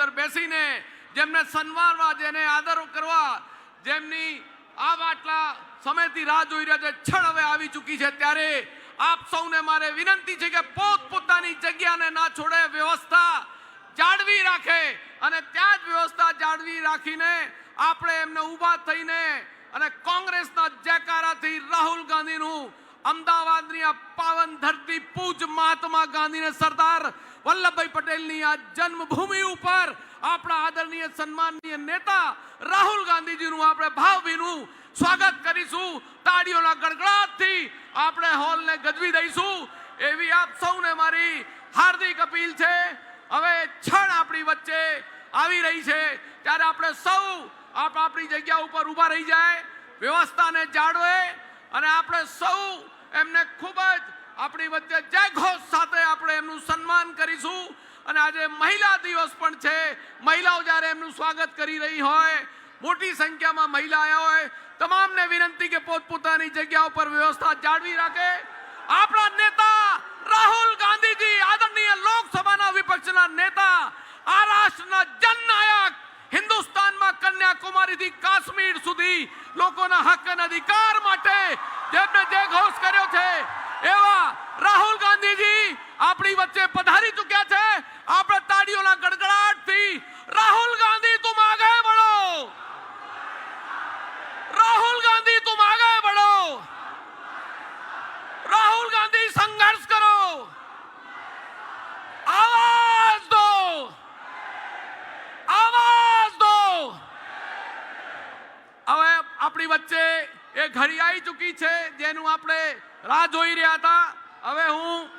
અંદર બેસીને જેમને સન્માનવા, જેને આદર કરવા, જેમની આ આટલા સમયથી રાહ જોઈ રહ્યા છે, ક્ષણ હવે આવી ચૂકી છે, ત્યારે આપ સૌને મારે વિનંતી છે કે પોતપોતાની જગ્યાને ના છોડે, વ્યવસ્થા જાળવી રાખે અને ત્યાં જ વ્યવસ્થા જાળવી રાખીને આપણે એમને ઊભા થઈને અને કોંગ્રેસના જયકારાથી રાહુલ ગાંધીનું અમદાવાદની આ પાવન ધરતી પૂજ મહાત્મા ગાંધીને સરદાર વલ્લભભાઈ પટેલની આ જન્મભૂમિ ઉપર આપણા આદરણીય સન્માનનીય નેતા રાહુલ ગાંધીજીનું આપણે ભાવભીનું સ્વાગત કરીશું। તાળીઓના ગડગડાટથી આપણે હોલને ગજવી દઈશું એવી આપ સૌને મારી હાર્દિક અપીલ છે। હવે ક્ષણ આપણી વચ્ચે આવી રહી છે ત્યારે આપણે સૌ આપણી જગ્યા ઉપર ઊભા રહી જાય, વ્યવસ્થાને જાળવે અને આપણે સૌ એમને ખૂબ જ આપણી વચ્ચે જય ઘોષ સાથે આપણે એમનું સન્માન કરીશું। અને આજે મહિલા દિવસ પણ છે, મહિલાઓ જ્યારે એમનું સ્વાગત કરી રહી હોય, મોટી સંખ્યામાં મહિલા આવ્યા હોય, તમામને વિનંતી કે પોતપોતાની જગ્યા ઉપર વ્યવસ્થા જાળવી રાખે। આપણા નેતા રાહુલ ગાંધીજી, આદરણીય લોકસભાના વિપક્ષના નેતા, આ રાષ્ટ્રના જનનાયક, હિન્દુસ્તાનમાં કન્યાકુમારીથી કાશ્મીર સુધી લોકોના હક અને અધિકાર માટે જેમને જે ઘોષ કર્યો છે એવા રાહુલ ગાંધીજી આપણી વચ્ચે પધારી ચૂક્યા છે। આપણે તાળીઓના ગડગડાટથી રાહુલ ગાંધી तुम आगे बढ़ो, राहुल गांधी तुम आगे बढ़ो, राहुल गांधी संघर्ष करो, आवाज दो, आवाज दो। હવે આપણી વચ્ચે એ ઘડી આવી ચૂકી છે જેનું આપણે રાહ જોઈ રહ્યા હતા। હવે હું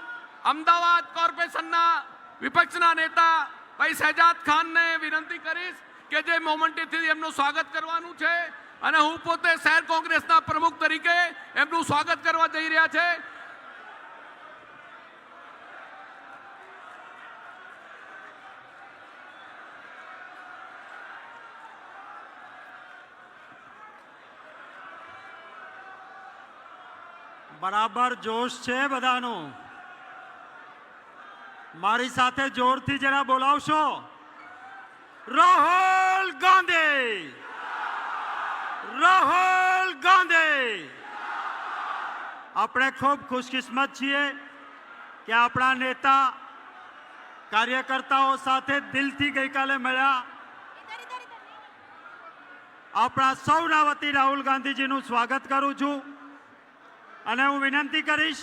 અમદાવાદ કોર્પોરેશનના વિપક્ષના નેતા ભાઈ શહેજાદ ખાનને વિનંતી કરીશ કે જે મોમેન્ટથી એમનું સ્વાગત કરવાનું છે અને હું પોતે શહેર કોંગ્રેસના પ્રમુખ તરીકે એમનું સ્વાગત કરવા જઈ રહ્યા છે। બરાબર જોશ છે બધાનો, મારી સાથે જોરથી જરા બોલાવશો। રાહુલ ગાંધી, રાહુલ ગાંધી। આપણે ખૂબ ખુશકિસ્મત છીએ કે આપણા નેતા કાર્યકર્તાઓ સાથે દિલથી ગઈકાલે મળ્યા। આપણા સૌના વતી રાહુલ ગાંધીજીનું સ્વાગત કરું છું અને હું વિનંતી કરીશ,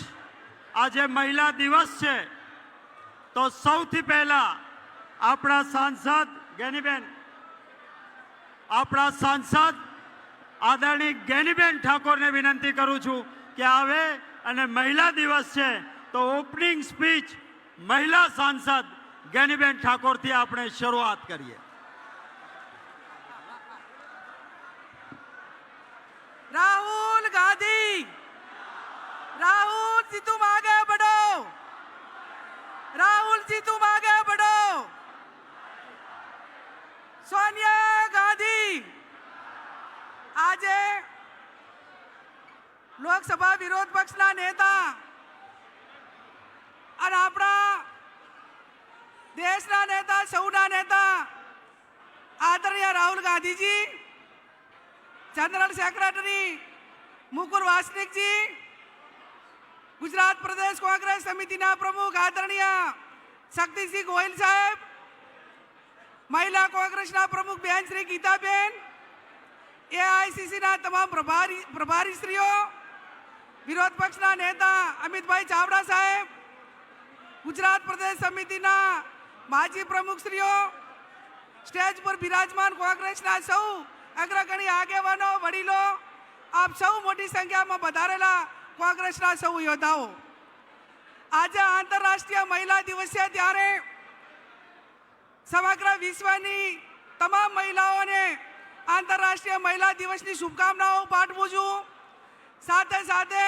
આજે મહિલા દિવસ છે તો સૌથી પહેલા આપણા સાંસદ ગેનીબેન, આપણા સાંસદ આદરણીય ગેનીબેન ઠાકોરને વિનંતી કરું છું કે આવે અને મહિલા દિવસ છે તો ઓપનિંગ સ્પીચ મહિલા સાંસદ ગેનીબેન ઠાકોરથી આપણે શરૂઆત કરીએ। राहुल गांधी, राहुल जी तुम आगे बढ़ो, राहुल जी तुम आगे बढ़ो। सोनिया गांधी आज लोकसभा विरोध पक्षना नेता और अपना देशना नेता, सौना नेता आदरणीय राहुल गांधी जी, जनरल सेक्रेटरी मुकुल वासनिक जी, गुजरात प्रदेश कांग्रेस समिति प्रमुख आदरणीय शक्ति सिंह गोयल साहेब, महिला कांग्रेस प्रमुख बहन श्री गीताबेन, एआईसीसी तमाम प्रभारी श्रीओ, विरोध पक्ष नेता अमित भाई चावड़ा साहेब, गुजरात प्रदेश समिति माजी प्रमुख श्रीओ, स्टेज पर विराजमान कांग्रेस सौ अग्रगणी आगेवानो, वडीलो, आप सौ मोटी संख्या में पधारेला कांग्रेस सौ योद्धाओ, आज आंतरराष्ट्रीय महिला दिवस है त्यारे समग्र विश्वनी तमाम महिलाओं ने आंतरराष्ट्रीय महिला दिवस की शुभकामनाओं पाठवू छू। साथे साथे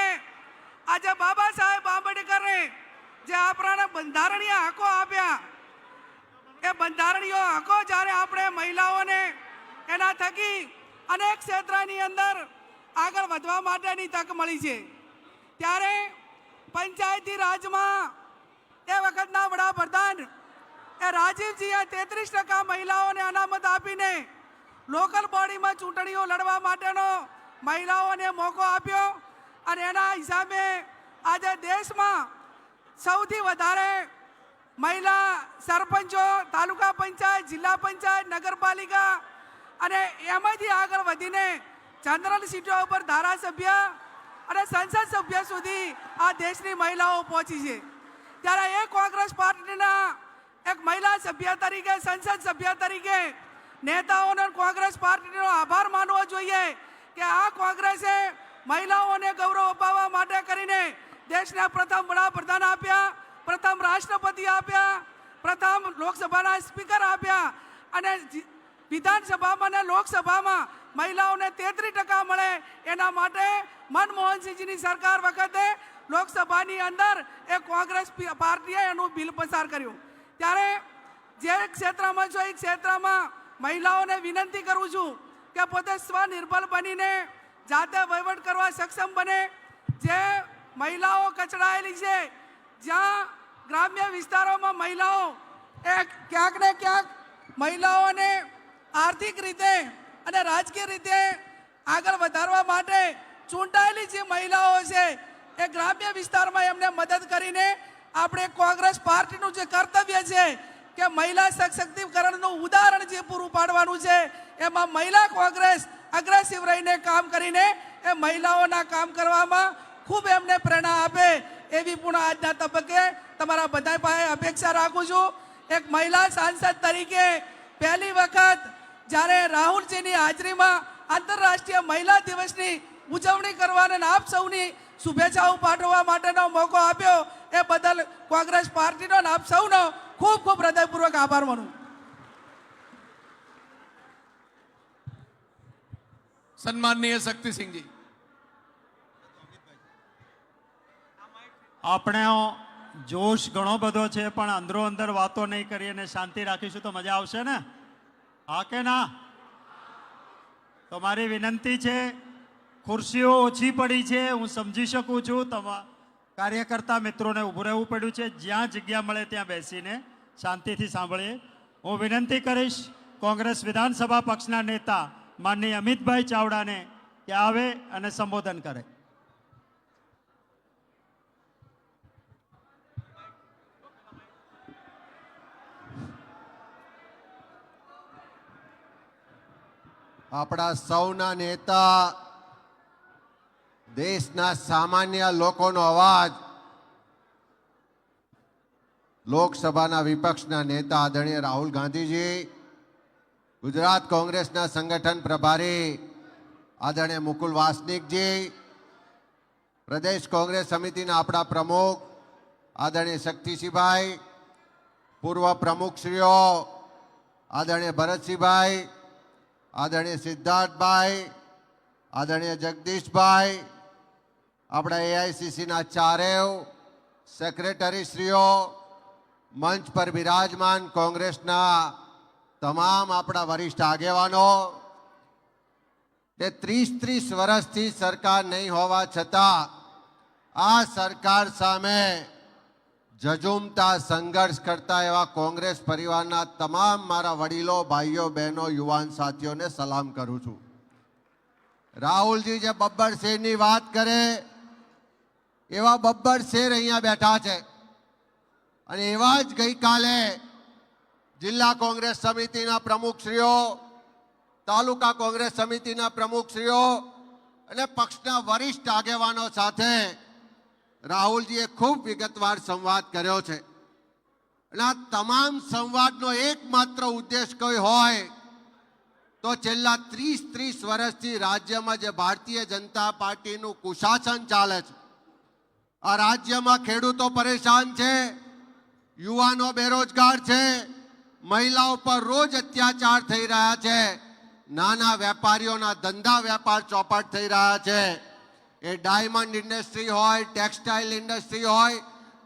आज बाबा साहेब आंबेडकर ने जे आपणाने बंधारणीय हको आप्या ए बंधारणीय हको जारे आपणे महिलाओने एना थकी अनेक क्षेत्रनी अंदर आगळ वधवा माटेनी तक मळी छे, त्यारे पंचायती राज में ए वखतना वडाप्रधान એ રાજીવજીએ 33% મહિલાઓને અનામત આપીને લોકલ બોડીમાં ચૂંટણીઓ લડવા માટેનો મહિલાઓને મોકો આપ્યો અને એના હિસાબે આજે દેશમાં સૌથી વધારે મહિલા સરપંચો, તાલુકા પંચાયત, જિલ્લા પંચાયત, નગરપાલિકા અને એમાંથી આગળ વધીને જનરલ સીટો ઉપર ધારાસભ્ય અને સંસદ સભ્ય સુધી આ દેશની મહિલાઓ પહોંચી છે. ત્યારે એ કોંગ્રેસ પાર્ટીના એક મહિલા સભ્ય તરીકે, સંસદ સભ્ય તરીકે નેતાઓનો કોંગ્રેસ પાર્ટીનો આભાર માનવો જોઈએ કે આ કોંગ્રેસે મહિલાઓને ગૌરવ અપાવવા માટે કરીને દેશના પ્રથમ વડાપ્રધાન આપ્યા, પ્રથમ રાષ્ટ્રપતિ આપ્યા, પ્રથમ લોકસભાના સ્પીકર આપ્યા અને વિધાનસભામાં અને લોકસભામાં મહિલાઓને 33% મળે એના માટે મનમોહનસિંહજીની સરકાર વખતે લોકસભાની અંદર એ કોંગ્રેસ પાર્ટીએ એનું બિલ પસાર કર્યું. ત્યારે જે ક્ષેત્રમાં છો એ ક્ષેત્રમાં મહિલાઓને વિનંતી કરું છું કે પોતે સ્વનિર્ભર બનીને જાતે વહીવટ કરવા સક્ષમ બને. જે મહિલાઓ કચડાયેલી છે, જ્યાં ગ્રામ્ય વિસ્તારોમાં મહિલાઓ એ ક્યાંક ને ક્યાંક મહિલાઓને આર્થિક રીતે અને રાજકીય રીતે આગળ વધારવા માટે ચૂંટાયેલી જે મહિલાઓ છે એ ગ્રામ્ય વિસ્તારમાં એમને મદદ કરીને આપણે કોંગ્રેસ પાર્ટીનું જે કર્તવ્ય છે કે મહિલા સશક્તિકરણનું ઉદાહરણ જે પૂરું પાડવાનું છે એમાં મહિલા કોંગ્રેસ અગ્રેસિવ રહીને કામ કરીને એ મહિલાઓના કામ કરવામાં ખૂબ એમને પ્રેરણા આપે એવી પૂર્ણ આજના તબક્કે તમારા બધા પાસે અપેક્ષા રાખું છું. એક મહિલા સાંસદ તરીકે પહેલી વખત જ્યારે રાહુલજીની હાજરીમાં આંતરરાષ્ટ્રીય મહિલા દિવસની ઉજવણી કરવાને આપ સૌની શુભેચ્છાઓ પાઠવવા માટેનો મોકો આપ્યો એ બદલ કોંગ્રેસ પાર્ટીનો અને આપ સૌનો ખૂબ ખૂબ હૃદયપૂર્વક આભાર માનું. સન્માનનીય શક્તિસિંહજી. આપણે જોશ ઘણો બધો છે, પણ અંદરો અંદર વાતો નહીં કરીએ અને શાંતિ રાખીશું તો મજા આવશે ને? હા કે ના? તો મારી વિનંતી છે, ખુરશીઓ ઓછી પડી છે, હું સમજી શકું છું. કાર્યકર્તા મિત્રોને ઊભું રહેવું પડ્યું છે. જ્યાં જગ્યા મળે ત્યાં બેસીને શાંતિથી સાંભળીએ. હું વિનંતી કરીશ કોંગ્રેસ વિધાનસભા પક્ષના નેતા માનનીય અમિતભાઈ ચાવડાને કે આવે અને સંબોધન કરે. આપણા સૌના નેતા, દેશના સામાન્ય લોકોનો અવાજ, લોકસભાના વિપક્ષના નેતા આદરણીય રાહુલ ગાંધીજી, ગુજરાત કોંગ્રેસના સંગઠન પ્રભારી આદરણીય મુકુલ વાસનિકજી, પ્રદેશ કોંગ્રેસ સમિતિના આપણા પ્રમુખ આદરણીય શક્તિસિંહભાઈ, પૂર્વ પ્રમુખશ્રીઓ આદરણીય ભરતસિંહભાઈ, આદરણીય સિદ્ધાર્થભાઈ, આદરણીય જગદીશભાઈ, આપણા એઆઈસીસીના ચારેવ સેક્રેટરીશ્રીઓ, મંચ પર બિરાજમાન કોંગ્રેસના તમામ આપણા વરિષ્ઠ આગેવાનો, તે 30 વર્ષથી સરકાર નહીં હોવા છતાં આ સરકાર સામે ઝઝૂમતા સંઘર્ષ કરતા એવા કોંગ્રેસ પરિવારના તમામ મારા વડીલો, ભાઈઓ, બહેનો, યુવાન સાથીઓને સલામ કરું છું. રાહુલજી જે બબ્બર શેરની વાત કરે એવા બબ્બર શેર અહીંયા બેઠા છે અને એવા જ ગઈકાલે જિલ્લા કોંગ્રેસ સમિતિના પ્રમુખશ્રીઓ, તાલુકા કોંગ્રેસ સમિતિના પ્રમુખશ્રીઓ અને પક્ષના વરિષ્ઠ આગેવાનો સાથે રાહુલજીએ ખૂબ વિગતવાર સંવાદ કર્યો છે. અને આ તમામ સંવાદનો એકમાત્ર ઉદ્દેશ કોઈ હોય તો છેલ્લા 30 વર્ષથી રાજ્યમાં જે ભારતીય જનતા પાર્ટીનું કુશાસન ચાલે છે, આ રાજ્યમાં ખેડૂતો પરેશાન છે, યુવાનો બેરોજગાર છે, મહિલાઓ પર રોજ અત્યાચાર થઈ રહ્યા છે, નાના વેપારીઓના ધંધા વેપાર ચોપટ થઈ રહ્યા છે, એ ડાયમંડ ઇન્ડસ્ટ્રી હોય, ટેક્સટાઇલ ઇન્ડસ્ટ્રી હોય,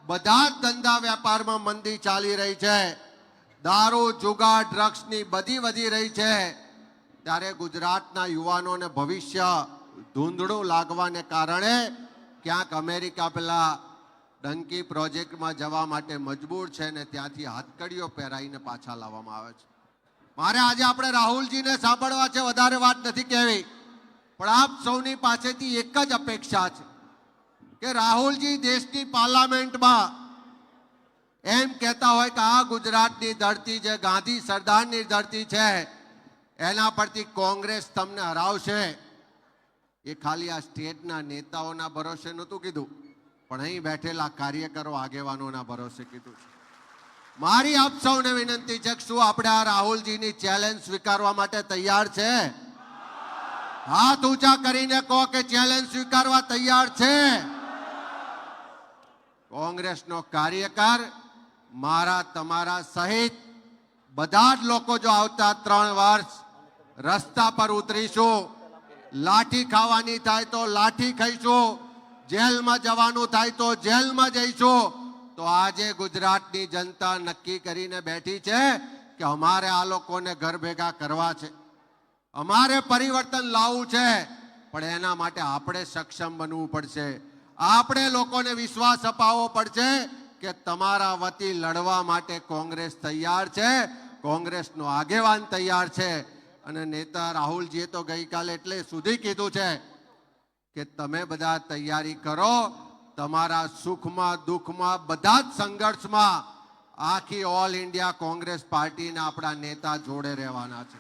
બધા જ ધંધા વેપારમાં મંદી ચાલી રહી છે, દારૂ, જુગાર, ડ્રગ્સની બધી વધી રહી છે. ત્યારે ગુજરાતના યુવાનોને ભવિષ્ય ધૂંધળું લાગવાને કારણે ક્યાંક અમેરિકા પેલા ડંકી પ્રોજેક્ટમાં જવા માટે મજબૂર છે ને ત્યાંથી હાથકડીઓ પહેરાઈને પાછા લાવવામાં આવે છે. મારે આજે આપણે રાહુલજીને સાંભળવા છે, વધારે વાત નથી કહેવી, પણ આપ સૌની પાસેથી એક જ અપેક્ષા છે કે રાહુલજી દેશની પાર્લામેન્ટમાં એમ કહેતા હોય કે આ ગુજરાતની ધરતી જે ગાંધી સરદારની ધરતી છે એના પરથી કોંગ્રેસ તમને હરાવશે. એ ખાલી આ સ્ટેટના નેતાઓના ભરોસે નહોતું કીધું, પણ અહીં બેઠેલા કાર્યકરો આગેવાનોના ભરોસે કીધું છે. મારી આપ સૌને વિનંતી છે કે શું આપણે આ રાહુલજીની ચેલેન્જ સ્વીકારવા માટે તૈયાર છે? હાથ ઊંચા કરીને કહો કે ચેલેન્જ સ્વીકારવા તૈયાર છે. કોંગ્રેસનો કાર્યકર મારા તમારા સહિત બધા જ લોકો જો આવતા 3 વર્ષ રસ્તા પર ઉતરીશું, લાઠી ખાવાની થાય તો લાઠી ખાઈશું, જેલમાં જવાનું થાય તો જેલમાં જઈશું, તો આજે ગુજરાતની જનતા નક્કી કરીને બેઠી છે કે અમારે આ લોકોને ઘર ભેગા કરવા છે, અમારે પરિવર્તન લાવવું છે, પણ એના માટે આપણે સક્ષમ બનવું પડશે. આપણે લોકોને વિશ્વાસ અપાવવો પડશે કે તમારા વતી લડવા માટે કોંગ્રેસ તૈયાર છે, કોંગ્રેસનો આગેવાન તૈયાર છે. અને નેતા રાહુલજીએ તો ગઈકાલે એટલે સુધી કીધું છે કે તમે બધા તૈયારી કરો, તમારા સુખમાં દુઃખમાં બધા જ સંઘર્ષમાં આખી ઓલ ઇન્ડિયા કોંગ્રેસ પાર્ટીના આપણા નેતા જોડે રહેવાના છે.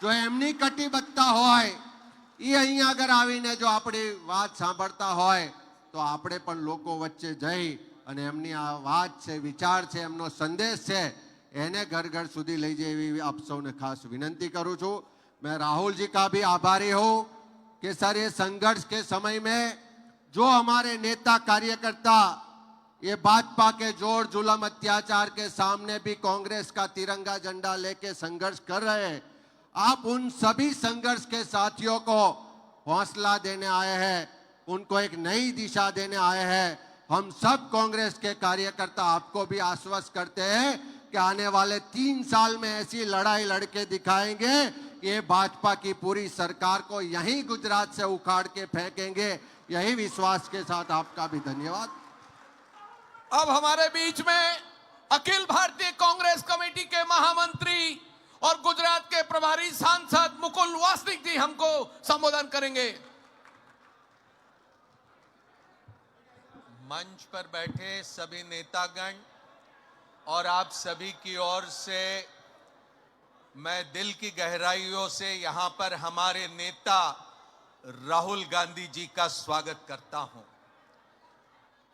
જો એમની કટિબદ્ધતા હોય, એ અહીંયા આગળ આવીને જો આપણી વાત સાંભળતા હોય, તો આપણે પણ લોકો વચ્ચે જઈ અને એમની આ વાત છે, વિચાર છે, એમનો સંદેશ છે, એને घर घर સુધી લઈ જાય એવી આપ સૌને ખાસ વિનંતી કરું છું. मैं राहुल जी का भी आभारी हूँ कि सर ये संघर्ष के समय में जो हमारे नेता कार्यकर्ता ये भाजपा के जोर जुलम अत्याचार के सामने भी कांग्रेस का तिरंगा झंडा लेके संघर्ष कर रहे हैं, आप उन सभी संघर्ष के साथियों को हौसला देने आए हैं, उनको एक नई दिशा देने आए हैं. हम सब कांग्रेस के कार्यकर्ता आपको भी आश्वस्त करते हैं कि आने वाले 3 साल में ऐसी लड़ाई लड़के दिखाएंगे, ये भाजपा की पूरी सरकार को यहीं गुजरात से उखाड़ के फेंकेंगे. यही विश्वास के साथ आपका भी धन्यवाद. अब हमारे बीच में अखिल भारतीय कांग्रेस कमेटी के महामंत्री और गुजरात के प्रभारी सांसद मुकुल वासनिक जी हमको संबोधन करेंगे. मंच पर बैठे सभी नेतागण और आप सभी की ओर से मैं दिल की गहराइयों से यहां पर हमारे नेता राहुल गांधी जी का स्वागत करता हूं.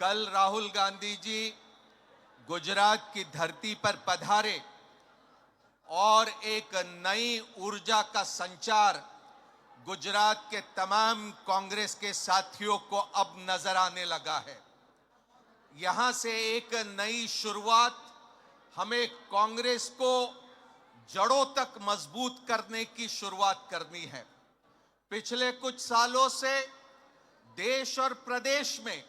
कल राहुल गांधी जी गुजरात की धरती पर पधारे और एक नई ऊर्जा का संचार गुजरात के तमाम कांग्रेस के साथियों को अब नजर आने लगा है. यहां से एक नई शुरुआत हमें कांग्रेस को जड़ों तक मजबूत करने की शुरुआत करनी है. पिछले कुछ सालों से देश और प्रदेश में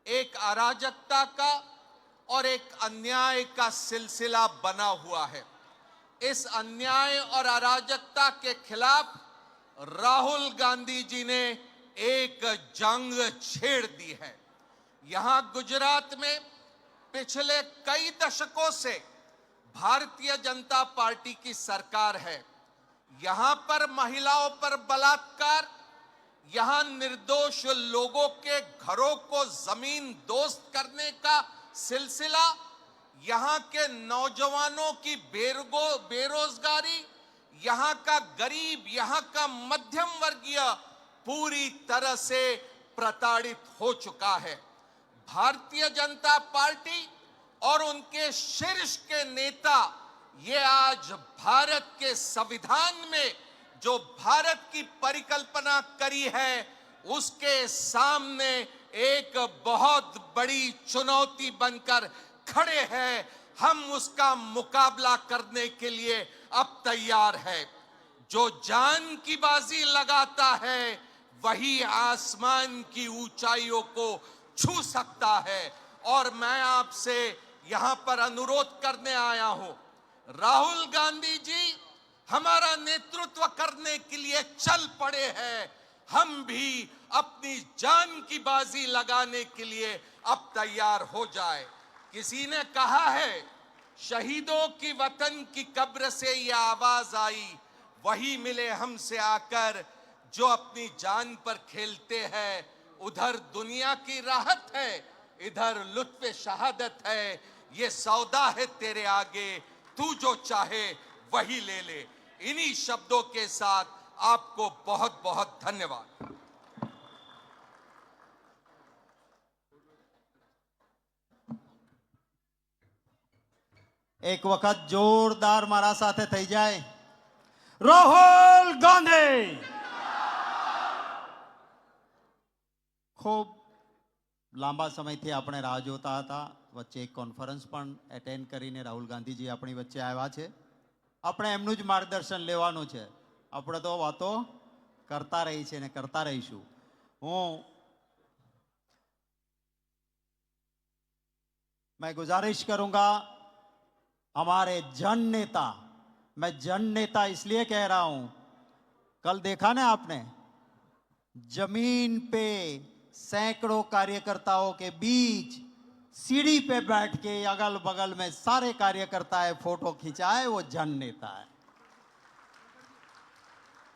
एक अराजकता का और एक अन्याय का सिलसिला बना हुआ है. इस अन्याय और अराजकता के खिलाफ राहुल गांधी जी ने एक जंग छेड़ दी है. यहां गुजरात में पिछले कई दशकों से भारतीय जनता पार्टी की सरकार है. यहां पर महिलाओं पर बलात्कार, यहां निर्दोष लोगों के घरों को जमीन दोस्त करने का सिलसिला, यहां के नौजवानों की बेरोजगारी, यहां का गरीब, यहां का मध्यम वर्गीय पूरी तरह से प्रताड़ित हो चुका है. भारतीय जनता पार्टी और उनके शीर्ष के नेता ये आज भारत के संविधान में जो भारत की परिकल्पना करी है उसके सामने एक बहुत बड़ी चुनौती बनकर खड़े हैं. हम उसका मुकाबला करने के लिए अब तैयार है. जो जान की बाजी लगाता है वही आसमान की ऊंचाइयों को छू सकता है. और मैं आपसे यहां पर अनुरोध करने आया हूं, राहुल गांधी जी हमारा नेतृत्व करने के लिए चल पड़े हैं. हम भी अपनी जान की बाजी लगाने के लिए अब तैयार हो जाए। किसी ने कहा है, शहीदों की वतन की कब्र से यह आवाज आई, वही मिले हमसे आकर जो अपनी जान पर खेलते हैं। उधर दुनिया की राहत है, इधर लुत्फ शहादत है। ये सौदा है तेरे आगे, तू जो चाहे वही ले ले। इन्हीं शब्दों के साथ आपको बहुत बहुत धन्यवाद। एक वक्त जोरदार मारा साथे થઈ જાય રાહુલ ગાંધી ખૂબ લાંબા સમયથી આપણે રાહ જોતા હતા વચ્ચે એક કોન્ફરન્સ પણ એટેન્ડ કરીને રાહુલ ગાંધીજી આપણી વચ્ચે આવ્યા છે આપણે એમનું જ માર્ગદર્શન લેવાનું છે આપણે તો વાતો કરતા રહી છે ને કરતા રહીશું मैं गुजारिश करूंगा हमारे जन नेता, मैं जन नेता इसलिए कह रहा हूं, कल देखा ना आपने जमीन पे सैकड़ों कार्यकर्ताओं के बीच सीढ़ी पे बैठ के अगल बगल में सारे कार्यकर्ता है फोटो खिंचाए, वो जन नेता है।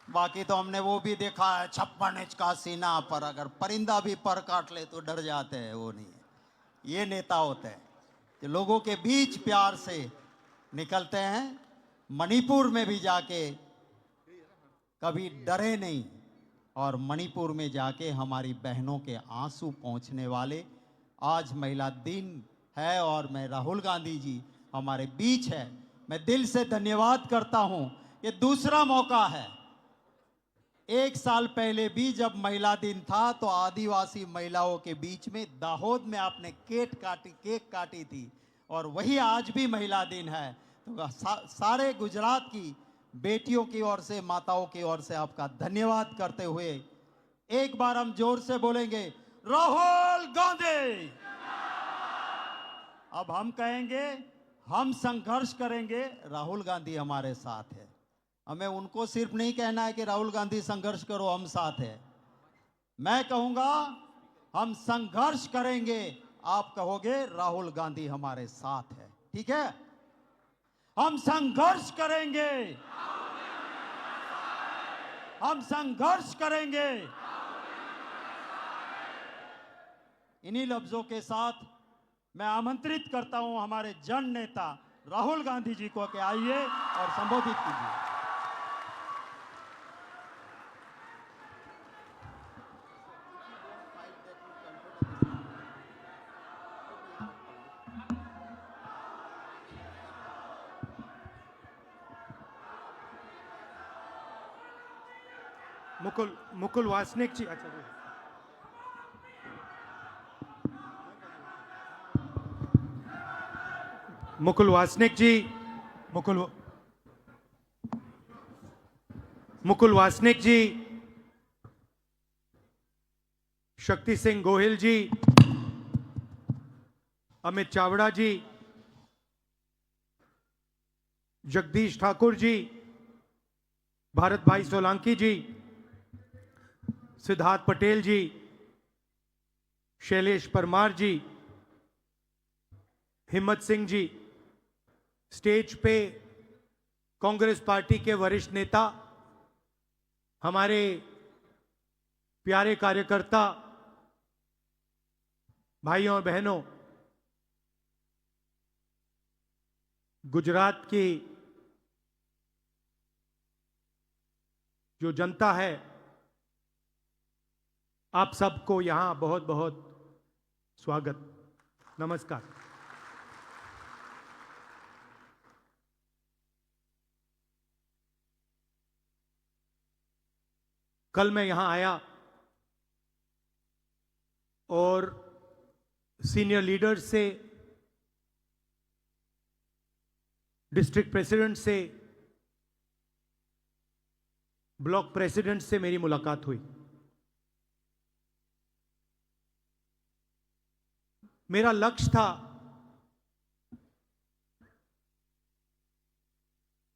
बाकी तो हमने वो भी देखा है 56 इंच का सीना पर, अगर परिंदा भी पर काट ले तो डर जाते हैं, वो नहीं है। ये नेता होते हैं जो लोगों के बीच प्यार से निकलते हैं। मणिपुर में भी जाके कभी डरे नहीं और मणिपुर में जाके हमारी बहनों के आंसू पहुंचने वाले आज महिला दिन है और मैं राहुल गांधी जी हमारे बीच है, मैं दिल से धन्यवाद करता हूं। ये दूसरा मौका है। एक साल पहले भी जब महिला दिन था तो आदिवासी महिलाओं के बीच में दाहोद में आपने केक काटी थी और वही आज भी महिला दिन है। तो सारे गुजरात की बेटियों की ओर से, माताओं की ओर से आपका धन्यवाद करते हुए एक बार हम जोर से बोलेंगे राहुल गांधी। अब हम कहेंगे हम संघर्ष करेंगे, राहुल गांधी हमारे साथ है। हमें उनको सिर्फ नहीं कहना है कि राहुल गांधी संघर्ष करो हम साथ है, मैं कहूंगा हम संघर्ष करेंगे, आप कहोगे राहुल गांधी हमारे साथ है। ठीक है, हम संघर्ष करेंगे, हम संघर्ष करेंगे। इन्हीं लफ्जों के साथ मैं आमंत्रित करता हूं हमारे जन नेता राहुल गांधी जी को कि आइए और संबोधित कीजिए। मुकुल वासनिक जी, अच्छा मुकुल वासनिक जी, मुकुल वासनिक जी, शक्ति सिंह गोहिल जी, अमित चावड़ा जी, जगदीश ठाकुर जी, भारत भाई सोलंकी जी, सिद्धार्थ पटेल जी, शैलेश परमार जी, हिम्मत सिंह जी, स्टेज पे कांग्रेस पार्टी के वरिष्ठ नेता, हमारे प्यारे कार्यकर्ता भाइयों और बहनों, गुजरात की जो जनता है, आप सबको यहां बहुत बहुत स्वागत, नमस्कार। कल मैं यहां आया और सीनियर लीडर से, डिस्ट्रिक्ट प्रेसिडेंट से, ब्लॉक प्रेसिडेंट से मेरी मुलाकात हुई। मेरा लक्ष्य था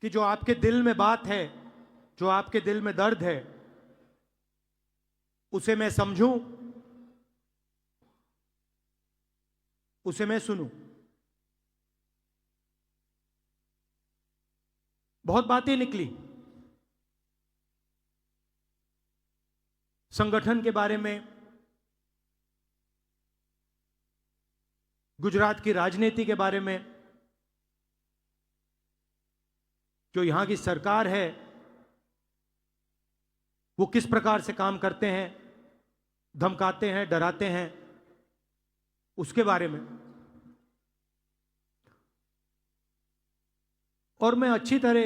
कि जो आपके दिल में बात है, जो आपके दिल में दर्द है, उसे मैं समझूं, उसे मैं सुनूं। बहुत बातें निकली संगठन के बारे में, गुजरात की राजनीति के बारे में, जो यहां की सरकार है वो किस प्रकार से काम करते हैं, धमकाते हैं, डराते हैं, उसके बारे में। और मैं अच्छी तरह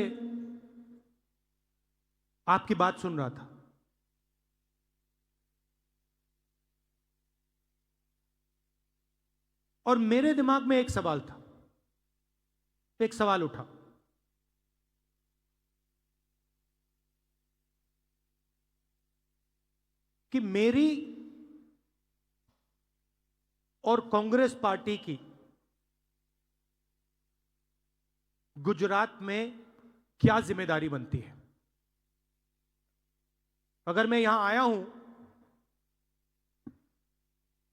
आपकी बात सुन रहा था। और मेरे दिमाग में एक सवाल था, एक सवाल उठा कि मेरी और कांग्रेस पार्टी की गुजरात में क्या जिम्मेदारी बनती है। अगर मैं यहां आया हूं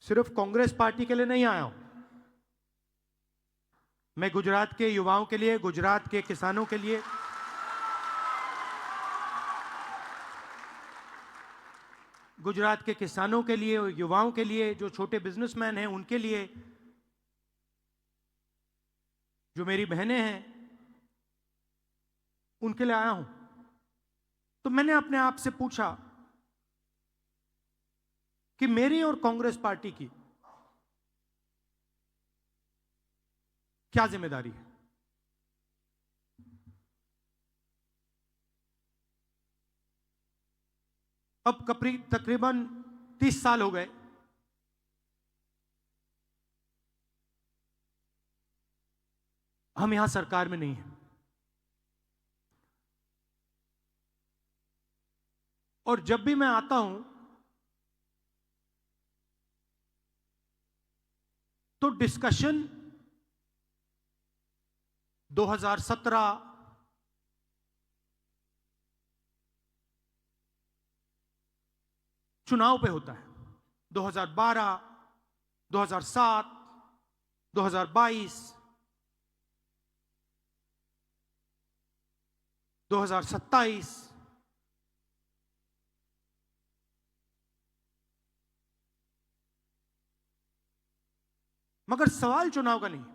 सिर्फ कांग्रेस पार्टी के लिए नहीं आया हूं, मैं गुजरात के युवाओं के लिए, गुजरात के किसानों के लिए, गुजरात के किसानों के लिए, युवाओं के लिए, जो छोटे बिजनेसमैन हैं उनके लिए, जो मेरी बहनें हैं उनके लिए आया हूं। तो मैंने अपने आप से पूछा कि मेरी और कांग्रेस पार्टी की क्या जिम्मेदारी है। अब तकरीबन 30 साल हो गए हम यहां सरकार में नहीं हैं, और जब भी मैं आता हूं तो डिस्कशन 2017, चुनाव पे होता है। 2012, 2007, 2022, 2027, मगर सवाल चुनाव का नहीं।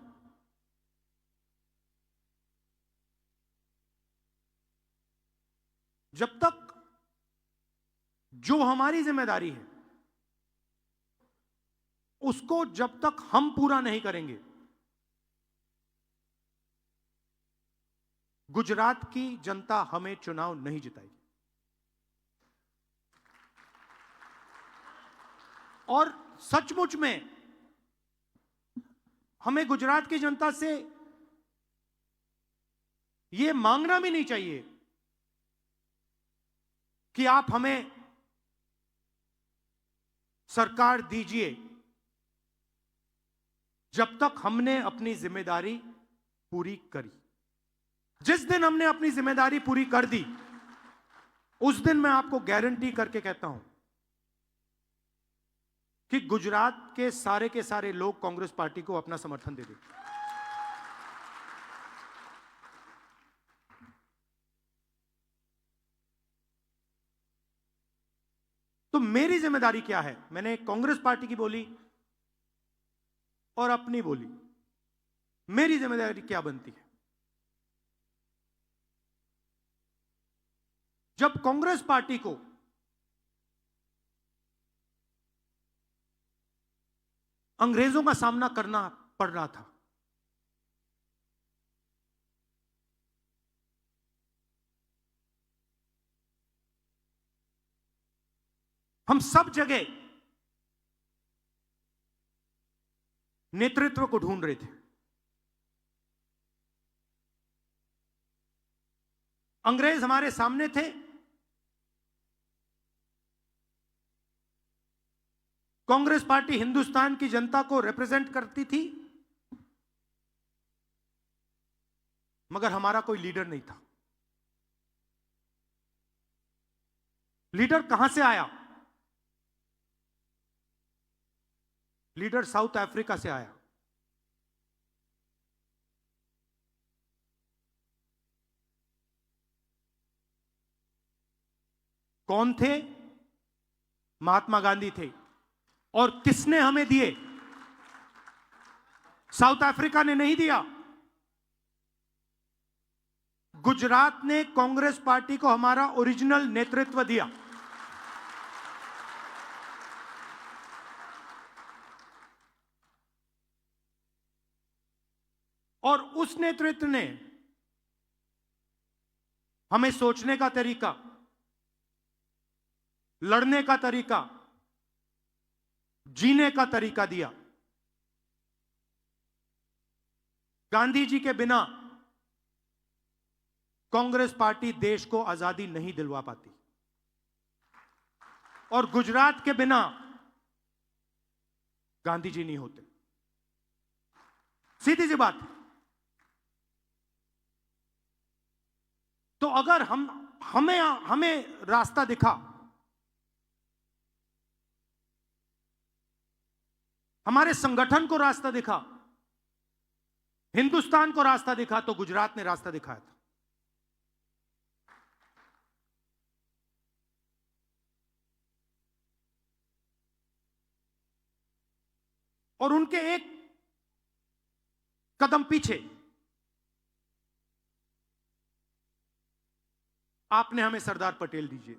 जब तक जो हमारी जिम्मेदारी है उसको जब तक हम पूरा नहीं करेंगे, गुजरात की जनता हमें चुनाव नहीं जिताएगी। और सचमुच में हमें गुजरात की जनता से यह मांगना भी नहीं चाहिए कि आप हमें सरकार दीजिए, जब तक हमने अपनी जिम्मेदारी पूरी करी। जिस दिन हमने अपनी जिम्मेदारी पूरी कर दी, उस दिन मैं आपको गारंटी करके कहता हूं कि गुजरात के सारे लोग कांग्रेस पार्टी को अपना समर्थन दे देंगे। तो मेरी जिम्मेदारी क्या है? मैंने कांग्रेस पार्टी की बोली और अपनी बोली। मेरी जिम्मेदारी क्या बनती है? जब कांग्रेस पार्टी को अंग्रेजों का सामना करना पड़ रहा था, हम सब जगह नेतृत्व को ढूंढ रहे थे। अंग्रेज हमारे सामने थे, कांग्रेस पार्टी हिंदुस्तान की जनता को रिप्रेजेंट करती थी, मगर हमारा कोई लीडर नहीं था। लीडर कहां से आया? लीडर साउथ अफ्रीका से आया। कौन थे? महात्मा गांधी थे। और किसने हमें दिए? साउथ अफ्रीका ने नहीं दिया। गुजरात ने कांग्रेस पार्टी को हमारा ओरिजिनल नेतृत्व दिया। और उस नेतृत्व ने हमें सोचने का तरीका, लड़ने का तरीका, जीने का तरीका दिया। गांधी जी के बिना कांग्रेस पार्टी देश को आजादी नहीं दिलवा पाती, और गुजरात के बिना गांधी जी नहीं होते। सीधी सी बात है। तो अगर हमें रास्ता दिखा, हमारे संगठन को रास्ता दिखा, हिंदुस्तान को रास्ता दिखा, तो गुजरात ने रास्ता दिखाया था। और उनके एक कदम पीछे आपने हमें सरदार पटेल दीजिए।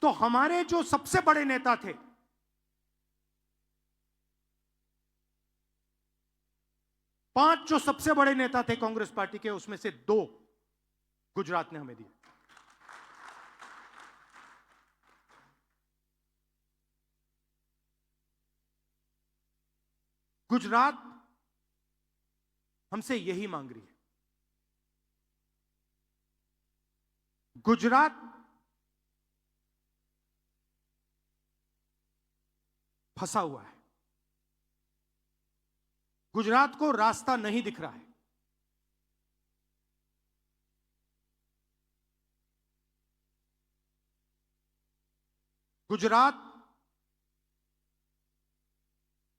तो हमारे जो सबसे बड़े नेता थे, पांच जो सबसे बड़े नेता थे कांग्रेस पार्टी के, उसमें से 2 गुजरात ने हमें दिए। गुजरात हमसे यही मांग रही है। गुजरात फंसा हुआ है। गुजरात को रास्ता नहीं दिख रहा है। गुजरात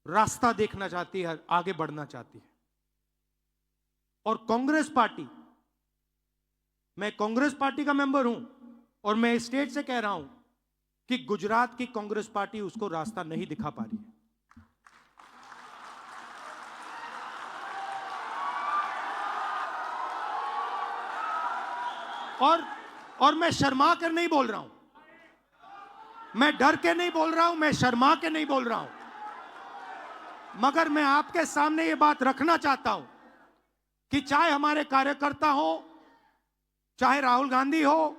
रास्ता देखना चाहती है, आगे बढ़ना चाहती है। और कांग्रेस पार्टी, मैं कांग्रेस पार्टी का मेंबर हूं और मैं स्टेट से कह रहा हूं कि गुजरात की कांग्रेस पार्टी उसको रास्ता नहीं दिखा पा रही है। और मैं शर्मा कर नहीं बोल रहा हूं, मैं डर के नहीं बोल रहा हूं, मैं शर्मा के नहीं बोल रहा हूं, मगर मैं आपके सामने ये बात रखना चाहता हूं कि चाहे हमारे कार्यकर्ता हो, चाहे राहुल गांधी हो,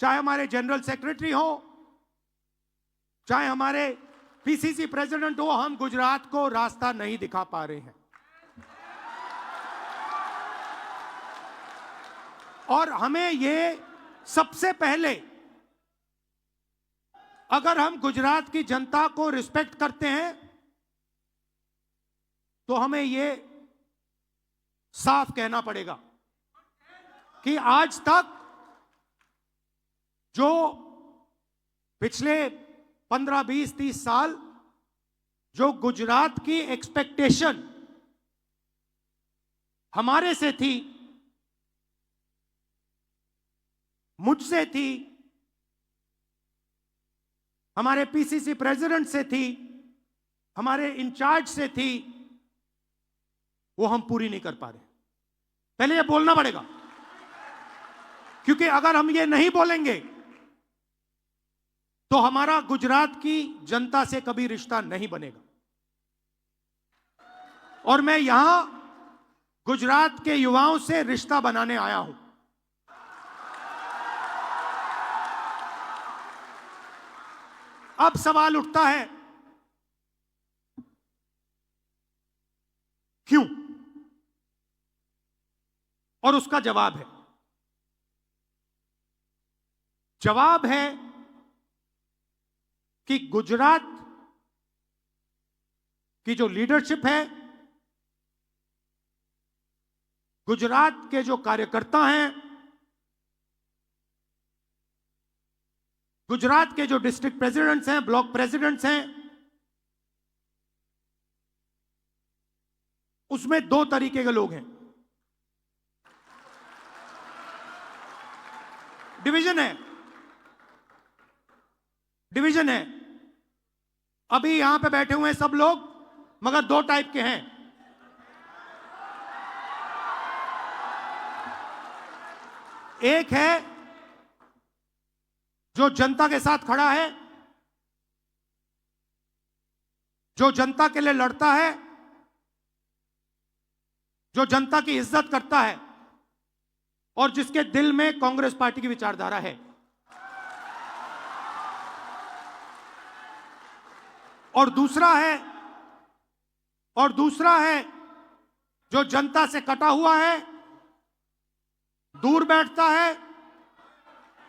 चाहे हमारे जनरल सेक्रेटरी हो, चाहे हमारे पीसीसी प्रेसिडेंट हो, हम गुजरात को रास्ता नहीं दिखा पा रहे हैं। और हमें ये सबसे पहले, अगर हम गुजरात की जनता को रिस्पेक्ट करते हैं तो हमें ये साफ कहना पड़ेगा कि आज तक जो पिछले 15, 20, 30 साल जो गुजरात की एक्सपेक्टेशन हमारे से थी, मुझसे थी, हमारे पीसीसी प्रेसिडेंट से थी, हमारे इंचार्ज से थी, वो हम पूरी नहीं कर पा रहे। पहले ये बोलना पड़ेगा, क्योंकि अगर हम ये नहीं बोलेंगे तो हमारा गुजरात की जनता से कभी रिश्ता नहीं बनेगा। और मैं यहां गुजरात के युवाओं से रिश्ता बनाने आया हूं। अब सवाल उठता है, क्यों? और उसका जवाब है कि गुजरात की जो लीडरशिप है, गुजरात के जो कार्यकर्ता हैं, गुजरात के जो डिस्ट्रिक्ट प्रेसिडेंट्स हैं, ब्लॉक प्रेसिडेंट्स हैं, उसमें 2 तरीके के लोग हैं। डिवीजन है, डिवीजन है। अभी यहां पे बैठे हुए हैं सब लोग, मगर 2 टाइप के हैं। एक है जो जनता के साथ खड़ा है, जो जनता के लिए लड़ता है, जो जनता की इज्जत करता है और जिसके दिल में कांग्रेस पार्टी की विचारधारा है। और दूसरा है जो जनता से कटा हुआ है, दूर बैठता है,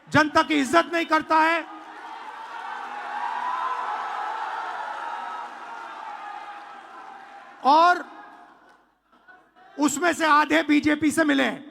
जनता की इज्जत नहीं करता है, और उसमें से आधे बीजेपी से मिले हैं।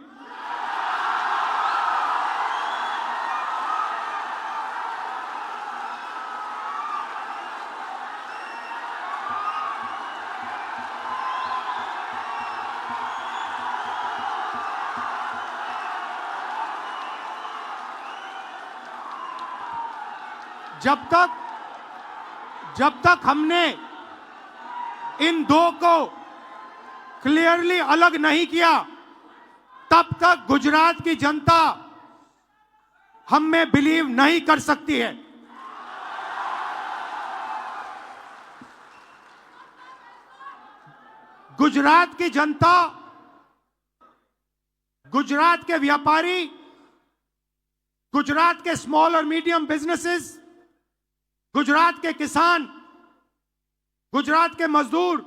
जब तक हमने इन 2 को क्लियरली अलग नहीं किया, तब तक गुजरात की जनता हम में बिलीव नहीं कर सकती है। गुजरात की जनता, गुजरात के व्यापारी, गुजरात के स्मॉल और मीडियम बिजनेसेस, गुजरात के किसान, गुजरात के मजदूर,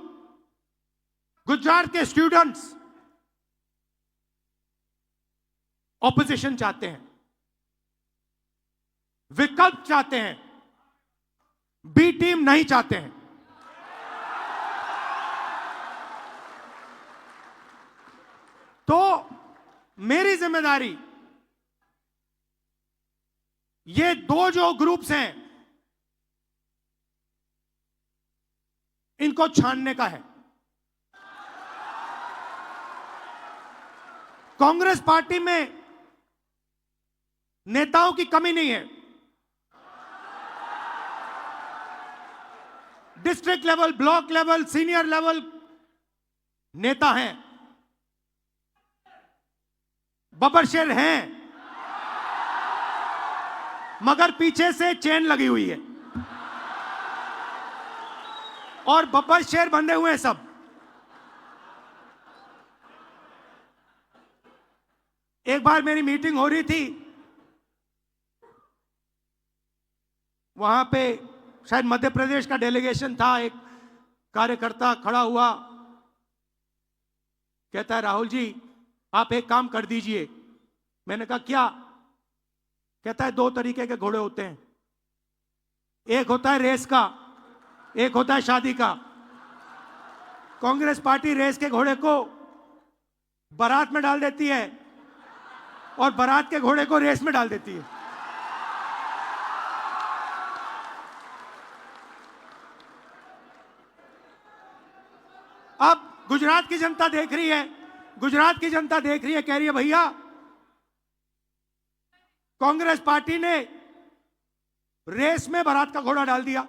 गुजरात के स्टूडेंट्स ऑपोजिशन चाहते हैं, विकल्प चाहते हैं, बी टीम नहीं चाहते हैं। तो मेरी जिम्मेदारी ये 2 जो ग्रुप्स हैं इनको छानने का है। कांग्रेस पार्टी में नेताओं की कमी नहीं है। District level, block level, senior level नेता हैं, बब्बरशेर हैं, मगर पीछे से चेन लगी हुई है और बब्बरशेर बंधे हुए हैं सब। एक बार मेरी मीटिंग हो रही थी, वहां पे शायद मध्य प्रदेश का डेलीगेशन था। एक कार्यकर्ता खड़ा हुआ, कहता है राहुल जी आप एक काम कर दीजिए। मैंने कहा क्या? कहता है 2 तरीके के घोड़े होते हैं, एक होता है रेस का, एक होता है शादी का। कांग्रेस पार्टी रेस के घोड़े को बारात में डाल देती है और बारात के घोड़े को रेस में डाल देती है। अब गुजरात की जनता देख रही है, गुजरात की जनता देख रही है, कह रही है भैया कांग्रेस पार्टी ने रेस में बारात का घोड़ा डाल दिया।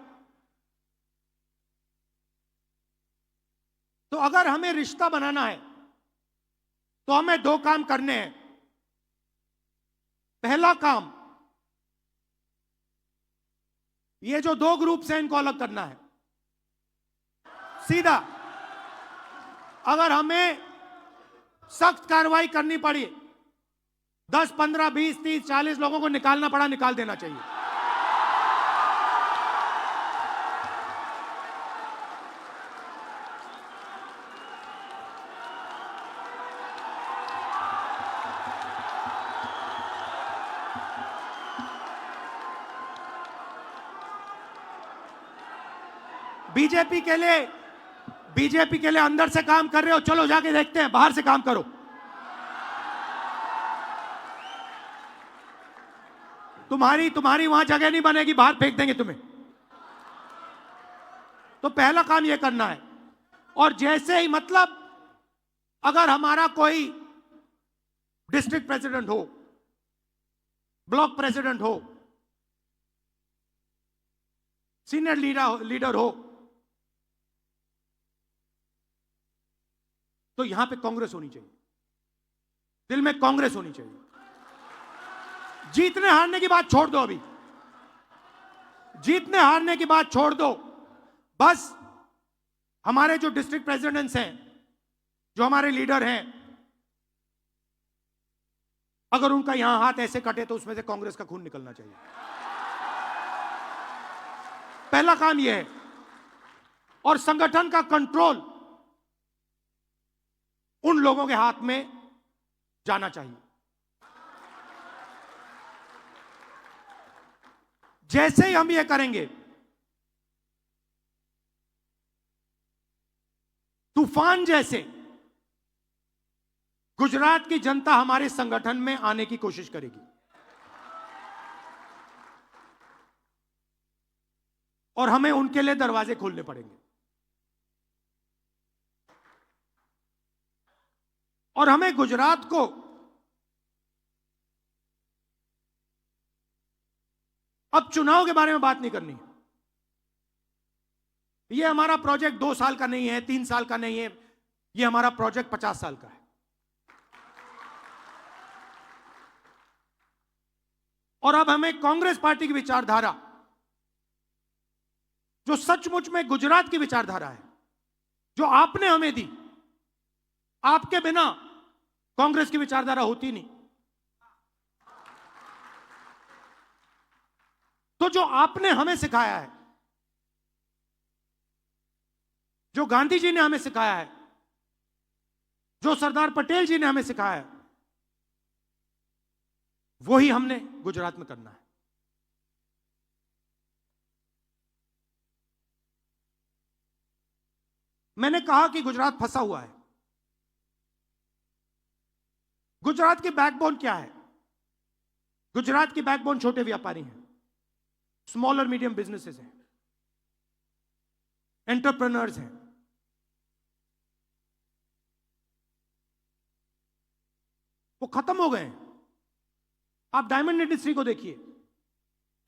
तो अगर हमें रिश्ता बनाना है तो हमें 2 काम करने हैं। पहला काम, ये जो 2 ग्रुप्स हैं इनको अलग करना है सीधा। अगर हमें सख्त कार्रवाई करनी पड़ी, 10, 15, 20, 30, 40 लोगों को निकालना पड़ा, निकाल देना चाहिए। बीजेपी के लिए अंदर से काम कर रहे हो, चलो जाके देखते हैं, बाहर से काम करो। तुम्हारी वहां जगह नहीं बनेगी, बाहर फेंक देंगे तुम्हें। तो पहला काम यह करना है। और जैसे ही, मतलब अगर हमारा कोई डिस्ट्रिक्ट प्रेसिडेंट हो, ब्लॉक प्रेसिडेंट हो, सीनियर लीडर हो, तो यहां पे कांग्रेस होनी चाहिए, दिल में कांग्रेस होनी चाहिए। जीतने हारने की बात छोड़ दो, अभी जीतने हारने की बात छोड़ दो। बस हमारे जो डिस्ट्रिक्ट प्रेसिडेंट्स हैं, जो हमारे लीडर हैं, अगर उनका यहां हाथ ऐसे कटे तो उसमें से कांग्रेस का खून निकलना चाहिए। पहला काम यह है। और संगठन का कंट्रोल उन लोगों के हाथ में जाना चाहिए। जैसे ही हम ये करेंगे, तूफान जैसे गुजरात की जनता हमारे संगठन में आने की कोशिश करेगी। और हमें उनके लिए दरवाजे खोलने पड़ेंगे। और हमें गुजरात को अब चुनाव के बारे में बात नहीं करनी। यह हमारा प्रोजेक्ट 2 साल का नहीं है, 3 साल का नहीं है, यह हमारा प्रोजेक्ट 50 साल का है। और अब हमें कांग्रेस पार्टी की विचारधारा, जो सचमुच में गुजरात की विचारधारा है, जो आपने हमें दी, आपके बिना कांग्रेस की विचारधारा होती नहीं। तो जो आपने हमें सिखाया है, जो गांधी जी ने हमें सिखाया है, जो सरदार पटेल जी ने हमें सिखाया है, वही हमने गुजरात में करना है। मैंने कहा कि गुजरात फंसा हुआ है। गुजरात की बैकबोन क्या है? गुजरात की बैकबोन छोटे व्यापारी हैं, स्मॉल और मीडियम बिजनेसेस हैं, एंटरप्रेन्योर्स हैं। वो खत्म हो गए हैं। आप डायमंड इंडस्ट्री को देखिए,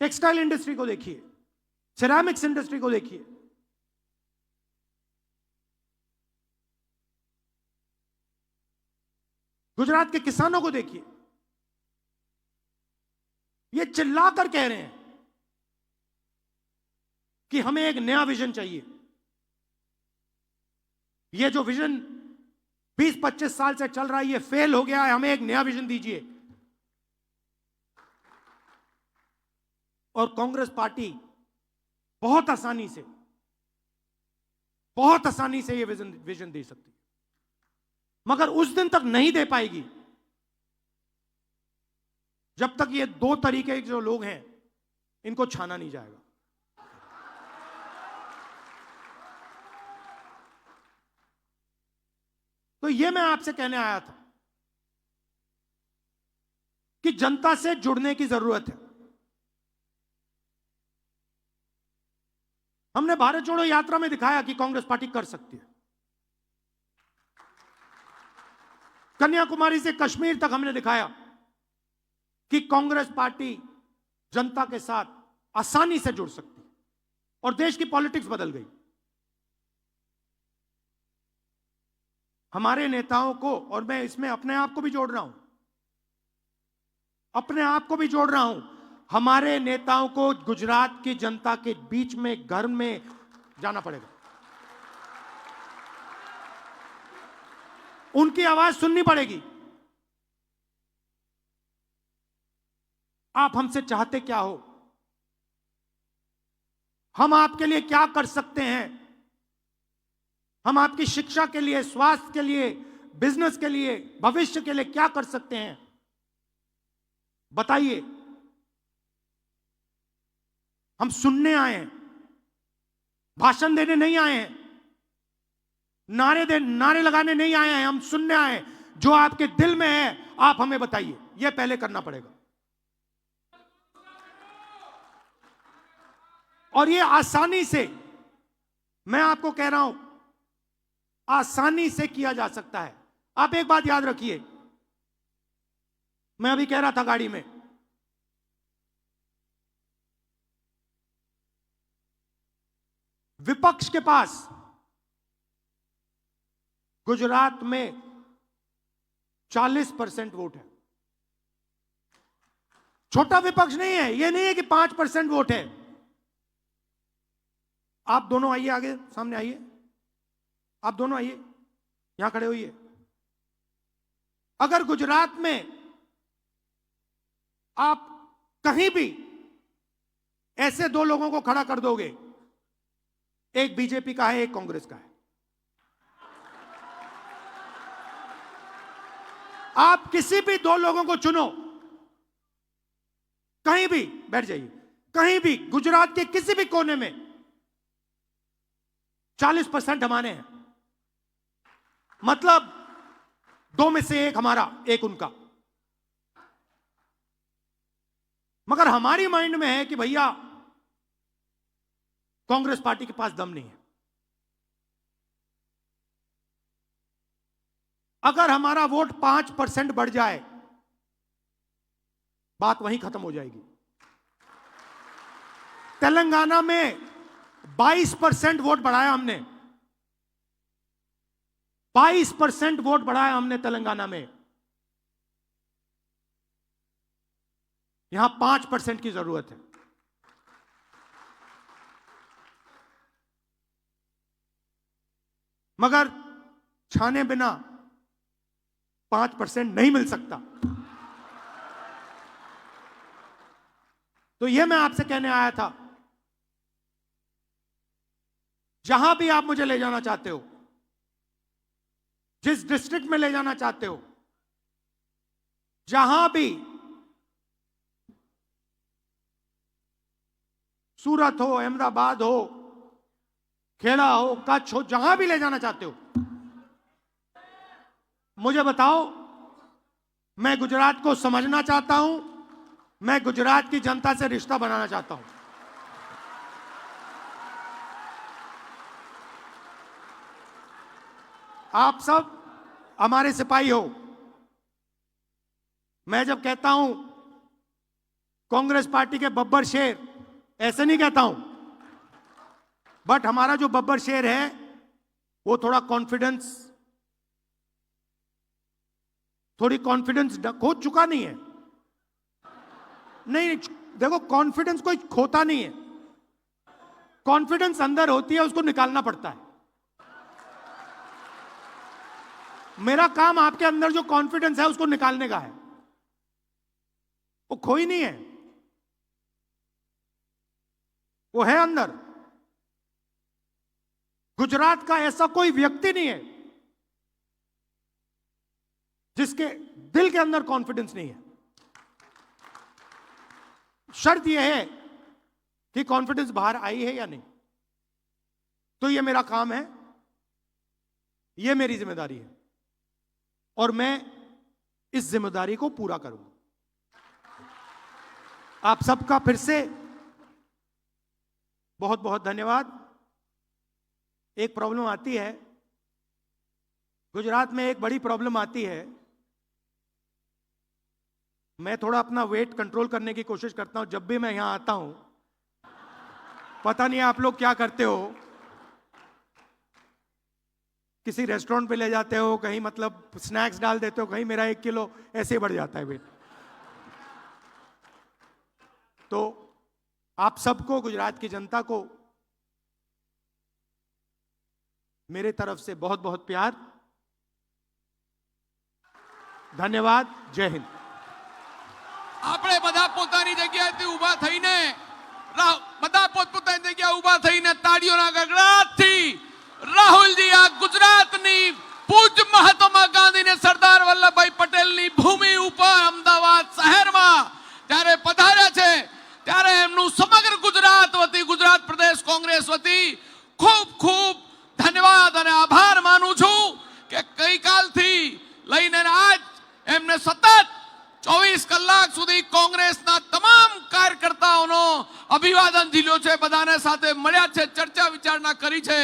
टेक्सटाइल इंडस्ट्री को देखिए, सिरेमिक्स इंडस्ट्री को देखिए। गुजरात के किसानों को देखिए, ये चिल्लाकर कह रहे हैं कि हमें एक नया विजन चाहिए। ये जो विजन 20-25 साल से चल रहा है, ये फेल हो गया है, हमें एक नया विजन दीजिए। और कांग्रेस पार्टी बहुत आसानी से ये विजन दे सकती है, मगर उस दिन तक नहीं दे पाएगी जब तक ये 2 तरीके के जो लोग हैं, इनको छाना नहीं जाएगा। तो ये मैं आपसे कहने आया था कि जनता से जुड़ने की जरूरत है। हमने भारत जोड़ो यात्रा में दिखाया कि कांग्रेस पार्टी कर सकती है। कन्याकुमारी से कश्मीर तक हमने दिखाया कि कांग्रेस पार्टी जनता के साथ आसानी से जुड़ सकती है, और देश की पॉलिटिक्स बदल गई। हमारे नेताओं को, और मैं इसमें अपने आप को भी जोड़ रहा हूं, हमारे नेताओं को गुजरात की जनता के बीच में, घर में जाना पड़ेगा। उनकी आवाज सुननी पड़ेगी। आप हमसे चाहते क्या हो, हम आपके लिए क्या कर सकते हैं, हम आपकी शिक्षा के लिए, स्वास्थ्य के लिए, बिजनेस के लिए, भविष्य के लिए क्या कर सकते हैं, बताइए। हम सुनने आए हैं, भाषण देने नहीं आए हैं, नारे लगाने नहीं आए हैं। हम सुनने आए हैं। जो आपके दिल में है, आप हमें बताइए। यह पहले करना पड़ेगा। और ये आसानी से, मैं आपको कह रहा हूं, आसानी से किया जा सकता है। आप एक बात याद रखिए, मैं अभी कह रहा था गाड़ी में, विपक्ष के पास गुजरात में 40% वोट है। छोटा विपक्ष नहीं है, यह नहीं है कि 5% वोट है। आप दोनों आइए, आगे सामने आइए, आप दोनों आइए, यहां खड़े होइए। अगर गुजरात में आप कहीं भी ऐसे दो लोगों को खड़ा कर दोगे, एक बीजेपी का है, एक कांग्रेस का है, आप किसी भी दो लोगों को चुनो, कहीं भी बैठ जाइए, कहीं भी गुजरात के किसी भी कोने में 40% हमारे हैं। मतलब दो में से एक हमारा, एक उनका। मगर हमारी माइंड में है कि भैया कांग्रेस पार्टी के पास दम नहीं है। अगर हमारा वोट 5% बढ़ जाए, बात वहीं खत्म हो जाएगी। तेलंगाना में 22% वोट बढ़ाया हमने, 22% वोट बढ़ाया हमने तेलंगाना में। यहां 5% की जरूरत है। मगर छाने बिना 5% नहीं मिल सकता। तो यह मैं आपसे कहने आया था, जहां भी आप मुझे ले जाना चाहते हो, जिस डिस्ट्रिक्ट में ले जाना चाहते हो, जहां भी, सूरत हो, अहमदाबाद हो, खेड़ा हो, कच्छ हो, जहां भी ले जाना चाहते हो, मुझे बताओ। मैं गुजरात को समझना चाहता हूं, मैं गुजरात की जनता से रिश्ता बनाना चाहता हूं। आप सब हमारे सिपाही हो। मैं जब कहता हूं कांग्रेस पार्टी के बब्बर शेर, ऐसे नहीं कहता हूं, बट हमारा जो बब्बर शेर है वो थोड़ा कॉन्फिडेंस खो चुका नहीं है। नहीं, देखो, कॉन्फिडेंस कोई खोता नहीं है। कॉन्फिडेंस अंदर होती है, उसको निकालना पड़ता है। मेरा काम आपके अंदर जो कॉन्फिडेंस है उसको निकालने का है, वो खोई नहीं है, वो है अंदर। गुजरात का ऐसा कोई व्यक्ति नहीं है जिसके दिल के अंदर कॉन्फिडेंस नहीं है। शर्त यह है कि कॉन्फिडेंस बाहर आई है या नहीं। तो यह मेरा काम है, यह मेरी जिम्मेदारी है, और मैं इस जिम्मेदारी को पूरा करूंगा। आप सबका फिर से बहुत बहुत धन्यवाद। एक प्रॉब्लम आती है गुजरात में, एक बड़ी प्रॉब्लम आती है। मैं थोड़ा अपना वेट कंट्रोल करने की कोशिश करता हूं जब भी मैं यहां आता हूं। पता नहीं आप लोग क्या करते हो, किसी रेस्टोरेंट पे ले जाते हो, कहीं मतलब स्नैक्स डाल देते हो, कहीं मेरा 1 किलो ऐसे ही बढ़ जाता है वेट। तो आप सबको, गुजरात की जनता को मेरे तरफ से बहुत बहुत प्यार, धन्यवाद। जय हिंद। આપણે બધા પોતાની જગ્યાએથી ઊભા થઈને, બધા પોતપોતાની જગ્યાએ ઊભા થઈને તાળીઓના ગગડાટથી રાહુલજી આ ગુજરાતની પૂજ્ય મહાત્મા ગાંધી ને સરદાર વલ્લભભાઈ પટેલની ભૂમિ ઉપર અમદાવાદ શહેરમાં જ્યારે પધાર્યા છે, ત્યારે એમનું સમગ્ર ગુજરાત વતી, ગુજરાત પ્રદેશ કોંગ્રેસ વતી ખૂબ ખૂબ ધન્યવાદ અને આભાર માનું છું કે ગઈકાલથી લઈને આજ એમને સતત 24 કલાક સુધી કોંગ્રેસના તમામ કાર્યકર્તાઓનો અભિવાદન ઝીલ્યો છે, બધાને સાથે મળ્યા છે, ચર્ચા વિચારણા કરી છે।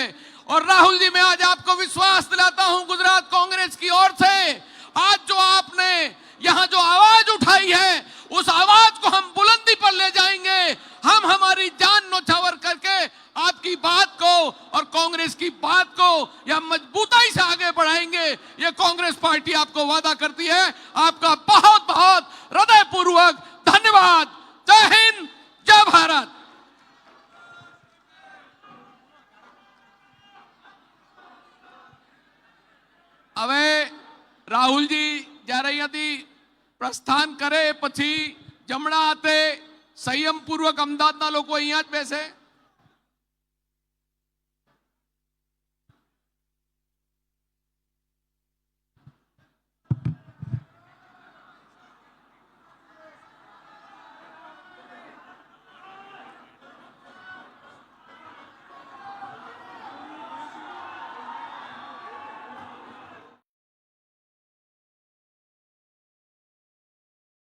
और राहुल जी, मैं आज आपको विश्वास दिलाता हूं गुजरात कांग्रेस की ओर से, आज जो आपने यहां जो आवाज उठाई है उस आवाज को हम बुलंदी पर ले जाएंगे। हम हमारी जान न्यौछावर करके आपकी बात को और कांग्रेस की बात को या मजबूताई से आगे बढ़ाएंगे। ये कांग्रेस पार्टी आपको वादा करती है। आपका बहुत बहुत हृदयपूर्वक धन्यवाद। जय हिंद, जय भारत। હવે રાહુલજી જ્યારે અહીંયાથી પ્રસ્થાન કરે પછી જમણા હાથે સંયમપૂર્વક અમદાવાદના લોકો અહીંયા જ બેસે।